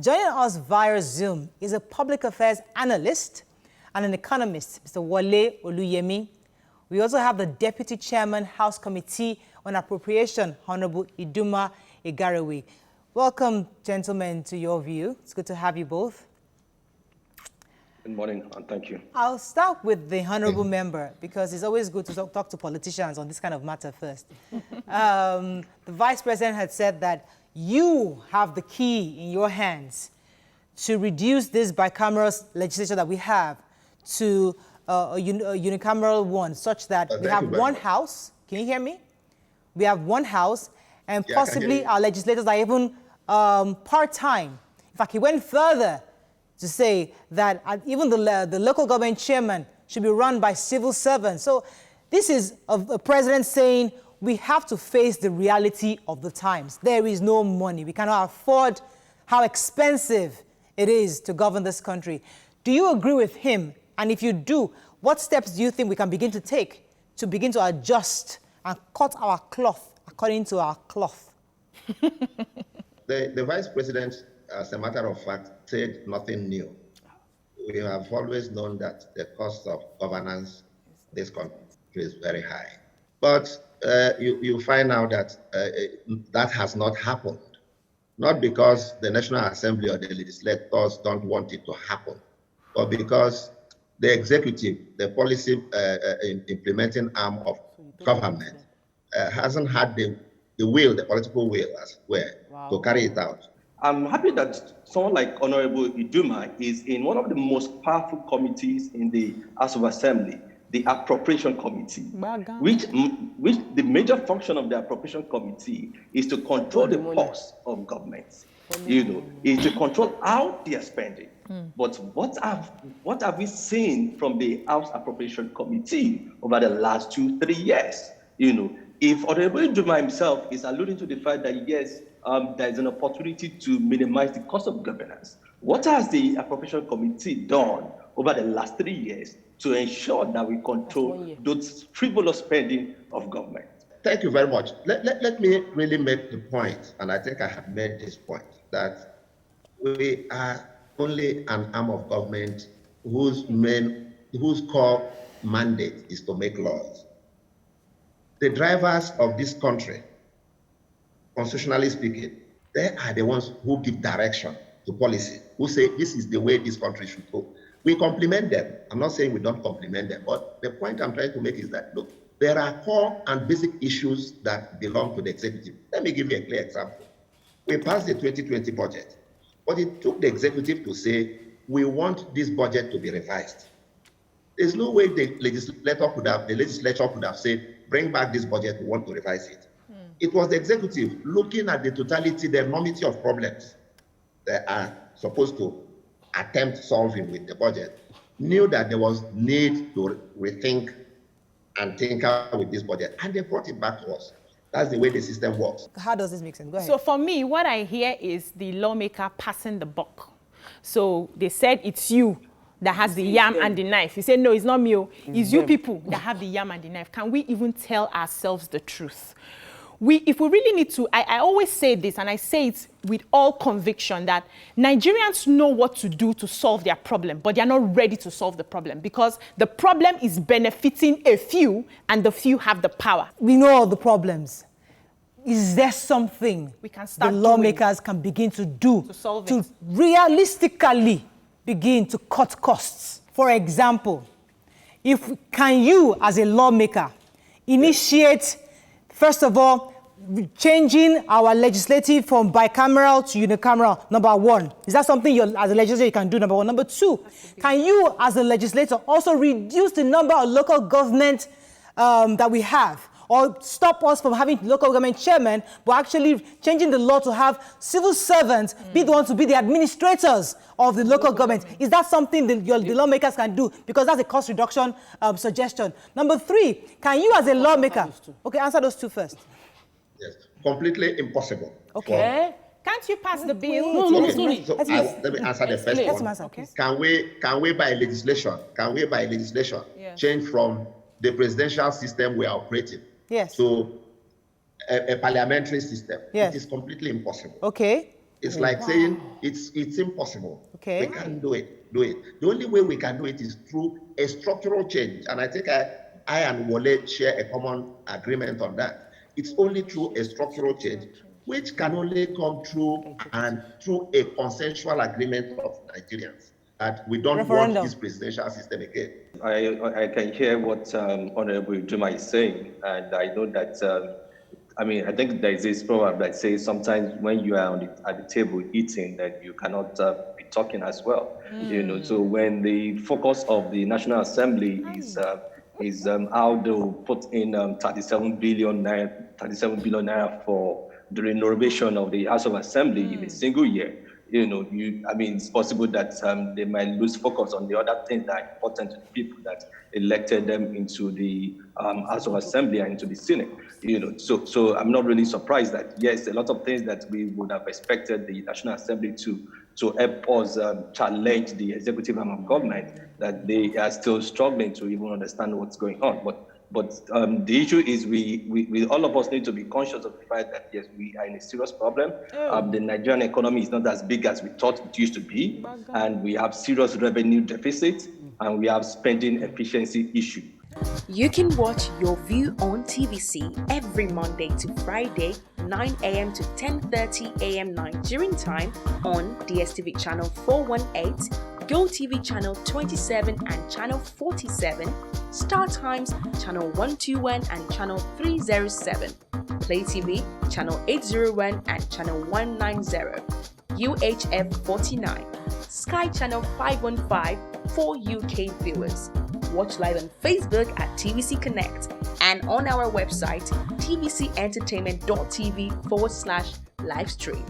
Joining us via Zoom is a public affairs analyst and an economist, Mr. Wole Oluyemi. We also have the Deputy Chairman, House Committee on Appropriation, Honorable Iduma Igarewe. Welcome, gentlemen, to your view. It's good to have you both. Good morning, and thank you. I'll start with the honorable member, because it's always good to talk to politicians on this kind of matter first. The Vice President had said that you have the key in your hands to reduce this bicameral legislation that we have to a unicameral one, such that we have one house. Can you hear me? We have one house, and possibly our legislators are even part-time. In fact, he went further to say that even the local government chairman should be run by civil servants. So this is a president saying we have to face the reality of the times. There is no money. We cannot afford how expensive it is to govern this country. Do you agree with him? And if you do, what steps do you think we can begin to take to begin to adjust and cut our cloth according to our cloth? The Vice President, as a matter of fact, said nothing new. We have always known that the cost of governance in this country is very high. But you find out that that has not happened. Not because the National Assembly or the legislators don't want it to happen, but because the executive, the policy implementing arm of government, hasn't had the will, the political will as well, to carry it out. I'm happy that someone like Honorable Iduma is in one of the most powerful committees in the House of Assembly, the Appropriation Committee, which the major function of the Appropriation Committee is to control the purse of government. Is to control how they are spending. But what have we seen from the House Appropriation Committee over the last 2-3 years? If Honorable Iduma himself is alluding to the fact that yes, there is an opportunity to minimize the cost of governance, what has the Appropriation Committee done over the last 3 years to ensure that we control those frivolous spending of government? Thank you very much. Let me really make the point, and I think I have made this point, that we are only an arm of government whose core mandate is to make laws. The drivers of this country, constitutionally speaking, they are the ones who give direction to policy, who say this is the way this country should go. We compliment them. I'm not saying we don't compliment them, but the point I'm trying to make is that, look, there are core and basic issues that belong to the executive. Let me give you a clear example. We passed the 2020 budget, but it took the executive to say, we want this budget to be revised. There's no way the legislature could have said, bring back this budget, we want to revise it. It was the executive looking at the totality, the enormity of problems that are supposed to attempt solving with the budget, knew that there was need to rethink and tinker with this budget, and they brought it back to us. That's the way the system works. How does this make sense? Go ahead. So for me, what I hear is the lawmaker passing the buck. So they said it's you that has the yam and the knife. You say, no, it's not me. It's you people that have the yam and the knife. Can we even tell ourselves the truth? If we really need to, I always say this, and I say it with all conviction, that Nigerians know what to do to solve their problem, but they're not ready to solve the problem because the problem is benefiting a few, and the few have the power. We know all the problems. Is there something we can start the lawmakers can begin to do to solve to it? Realistically begin to cut costs? For example, can you as a lawmaker initiate, first of all, changing our legislative from bicameral to unicameral, number one? Is that something as a legislator you can do, number one? Number two, can you as a legislator also reduce the number of local government that we have? Or stop us from having local government chairmen, but actually changing the law to have civil servants be the ones to be the administrators of the local government. Is that something the lawmakers can do? Because that's a cost reduction suggestion. Number three, can you as a lawmaker... Okay, answer those two first. Yes, completely impossible. Okay. Can't you pass the bill? No, sorry. So let me answer the first one. Okay. Can we by legislation, change from the presidential system we are operating to a parliamentary system? Yes. It is completely impossible. Okay. It's like saying it's impossible. Okay. We can't do it. The only way we can do it is through a structural change. And I think I and Wole share a common agreement on that. It's only through a structural change, which can only come through a consensual agreement of Nigerians that we don't want this presidential system again. I can hear what Honorable Juma is saying, and I know that. I think there is this proverb that says sometimes when you are at the table eating, that you cannot be talking as well. So when the focus of the National Assembly is how they'll put in 37 billion naira for the renovation of the House of Assembly in a single year. It's possible that they might lose focus on the other things that are important to the people that elected them into the House of Assembly and into the Senate. So I'm not really surprised that, yes, a lot of things that we would have expected the National Assembly to help us challenge the executive arm of government, that they are still struggling to even understand what's going on. But the issue is we all of us need to be conscious of the fact that, yes, we are in a serious problem. The Nigerian economy is not as big as we thought it used to be, and we have serious revenue deficits, and we have spending efficiency issue. You can watch Your View on TVC every Monday to Friday, 9 a.m. to 10:30 a.m. Nigerian time on DSTV channel 418, GOTV channel 27 and channel 47, StarTimes channel 121 and channel 307, Play TV channel 801 and channel 190, UHF 49, Sky channel 515 for UK viewers. Watch live on Facebook at TVC Connect and on our website tvcentertainment.tv/livestream.